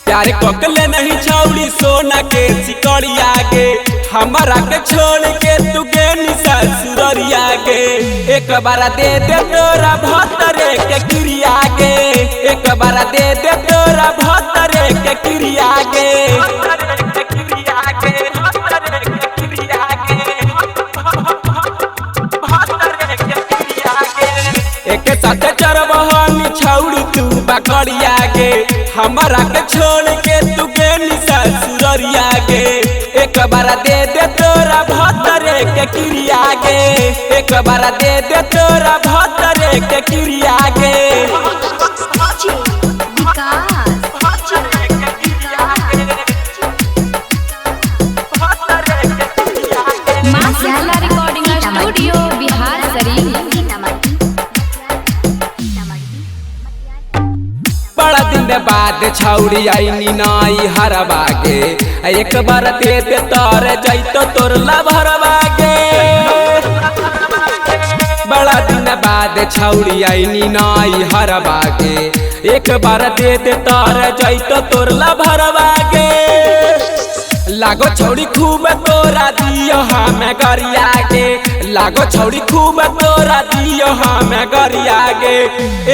प्यार कोकले नहीं छौड़ी सोना के सिकड़िया गे हमारा के छोड़ के तू गे निशा सुररिया गे एक बार दे दे तोरा भतरे के क्रिया गे एक बार दे दे तोरा भतरे के क्रिया गे एक साथ चरबहनी छौड़ी तू बकड़िया गे हमारा के छोड़ के तू गे निशा सुररिया गे एक बार दे दे तोरा भतरे के क्रिया गे एक बार दे दे तोरा भतरे के क्रिया गे रिकॉर्डिंग स्टूडियो बिहार शरीफ। बड़ा दिन बाद छौड़ी आईनी नाई हरवा गे एक बार दे दे तोर जैतो तोर लभरवा गे बड़ा दिन बाद छौड़ी आईनी नाई हरवा गे एक बार दे दे तोर जैतो तोर लभरवा गे लागो छौड़ी खूब तोरा दियो हमें गरिया गे लागो छौड़ी खूब तोरा दियो हमें गरिया गे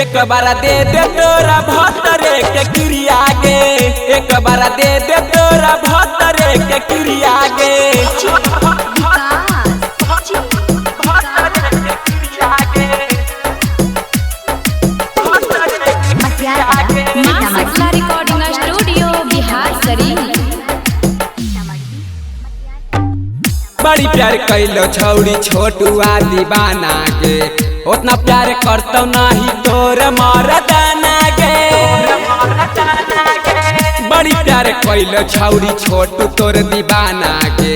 एक बार दे दे तोरा भतरे के क्रिया गे एक बार दे दे तोरा भतरे के क्रिया गे रिकॉर्डिंग स्टूडियो बिहार शरीफ। बड़ी प्यार कैलो छौड़ी छोटुआ दीवाना गे उतना प्यार करतो नहीं तोर मरदाना गे बड़ी प्यार कैलो छौड़ी छोटू तोर दीवाना गे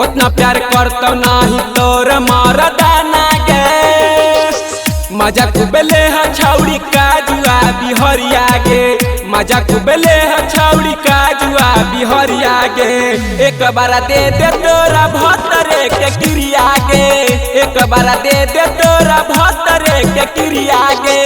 उतना प्यार करतो नहीं तोर मरदाना गे मजा कुबले है छौड़ी काजुआ बिहरिया गे मजा कुबले है छौड़ी काजुआ बिहरिया गे एक बार दे दे तोरा भतरे के क्रिया गे एक बार दे दे तोरा भतरे के क्रिया गे।